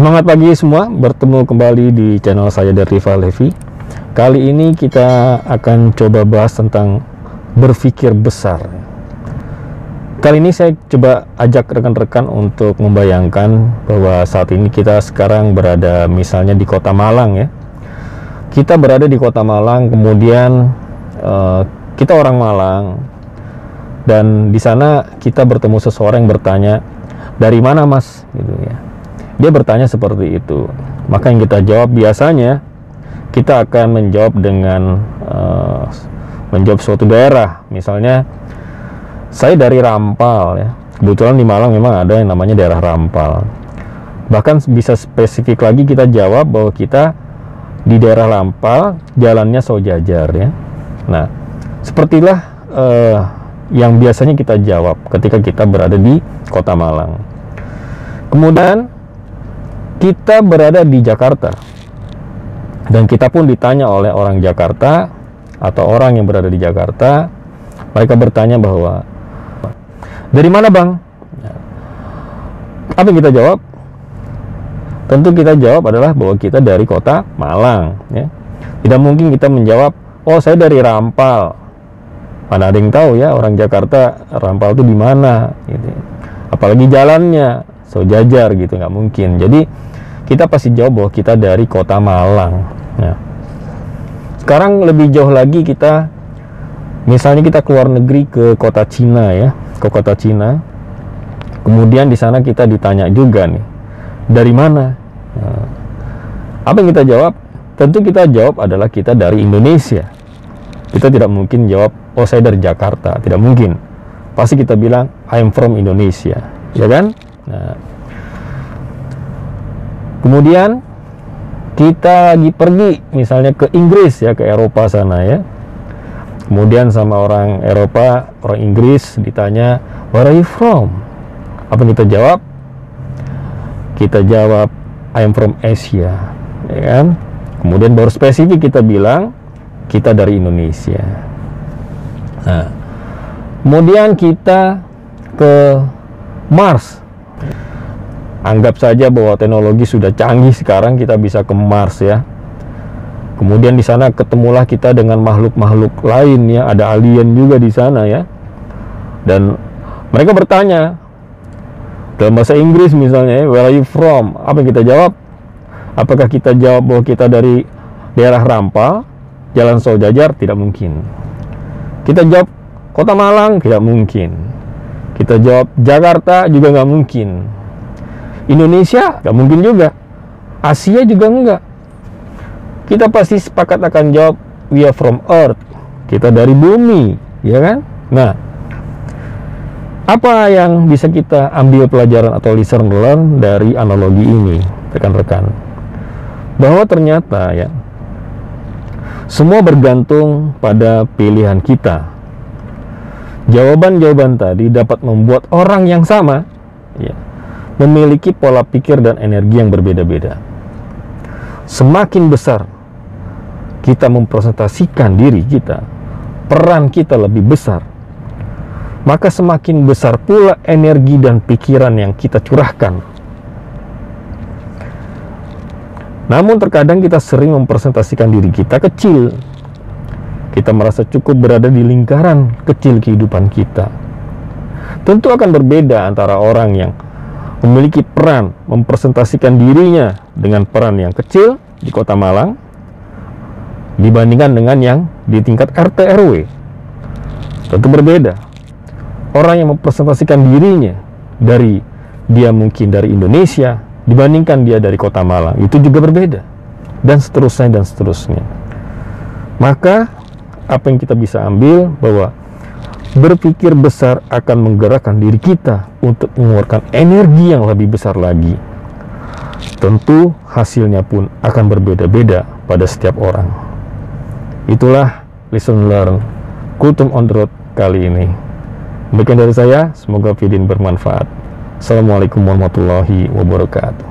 Semangat pagi semua, bertemu kembali di channel saya dari Rival Levi. Kali ini kita akan coba bahas tentang berpikir besar. Kali ini saya coba ajak rekan-rekan untuk membayangkan bahwa saat ini kita sekarang berada misalnya di Kota Malang ya. Kita berada di Kota Malang, kemudian kita orang Malang, dan di sana kita bertemu seseorang yang bertanya, "Dari mana Mas?" gitu ya. Dia bertanya seperti itu. Maka yang kita jawab biasanya kita akan menjawab dengan menjawab suatu daerah. Misalnya saya dari Rampal ya. Kebetulan di Malang memang ada yang namanya daerah Rampal. Bahkan bisa spesifik lagi kita jawab bahwa kita di daerah Rampal, jalannya Saujajar ya. Nah, sepertilah yang biasanya kita jawab ketika kita berada di Kota Malang. Kemudian kita berada di Jakarta, dan kita pun ditanya oleh orang Jakarta atau orang yang berada di Jakarta. Mereka bertanya bahwa, "Dari mana Bang?" Apa yang kita jawab? Tentu kita jawab adalah bahwa kita dari Kota Malang ya. Tidak mungkin kita menjawab, "Oh saya dari Rampal." Mana ada yang tahu ya orang Jakarta Rampal itu di mana gitu. Apalagi jalannya Saujajar gitu, nggak mungkin. Jadi kita pasti jawab bahwa kita dari Kota Malang. Nah, sekarang lebih jauh lagi kita, misalnya kita keluar negeri ke kota Cina ya, ke kota Cina. Kemudian di sana kita ditanya juga nih, dari mana? Nah, apa yang kita jawab? Tentu kita jawab adalah kita dari Indonesia. Kita tidak mungkin jawab, "Oh saya dari Jakarta." Tidak mungkin. Pasti kita bilang, "I'm from Indonesia." Ya kan? Nah, kemudian kita lagi pergi misalnya ke Inggris ya, ke Eropa sana ya. Kemudian sama orang Eropa, orang Inggris ditanya, "Where are you from?" Apa yang kita jawab? Kita jawab, "I'm from Asia." Ya kan? Kemudian baru spesifik kita bilang kita dari Indonesia. Nah, kemudian kita ke Mars. Anggap saja bahwa teknologi sudah canggih sekarang, kita bisa ke Mars ya. Kemudian di sana ketemulah kita dengan makhluk-makhluk lain ya, ada alien juga di sana ya. Dan mereka bertanya dalam bahasa Inggris misalnya, "Where are you from?" Apa yang kita jawab? Apakah kita jawab bahwa kita dari daerah Rampal, Jalan Saujajar? Tidak mungkin. Kita jawab Kota Malang? Tidak mungkin. Kita jawab Jakarta? Juga nggak mungkin. Indonesia? Nggak mungkin juga. Asia juga enggak. Kita pasti sepakat akan jawab, "We are from Earth." Kita dari bumi, ya kan? Nah, apa yang bisa kita ambil pelajaran atau lesson learn dari analogi ini, rekan-rekan? Bahwa ternyata ya, semua bergantung pada pilihan kita. Jawaban-jawaban tadi dapat membuat orang yang sama ya, memiliki pola pikir dan energi yang berbeda-beda. Semakin besar kita mempresentasikan diri kita, peran kita lebih besar, maka semakin besar pula energi dan pikiran yang kita curahkan. Namun terkadang kita sering mempresentasikan diri kita kecil. Kita merasa cukup berada di lingkaran kecil kehidupan kita. Tentu akan berbeda antara orang yang memiliki peran mempresentasikan dirinya dengan peran yang kecil di Kota Malang dibandingkan dengan yang di tingkat RT RW. Tentu berbeda. Orang yang mempresentasikan dirinya dari dia mungkin dari Indonesia dibandingkan dia dari Kota Malang, itu juga berbeda, dan seterusnya dan seterusnya. Maka apa yang kita bisa ambil bahwa berpikir besar akan menggerakkan diri kita untuk mengeluarkan energi yang lebih besar lagi. Tentu hasilnya pun akan berbeda-beda pada setiap orang. Itulah lesson learn Kultum on the Road kali ini. Demikian dari saya, semoga video ini bermanfaat. Assalamualaikum warahmatullahi wabarakatuh.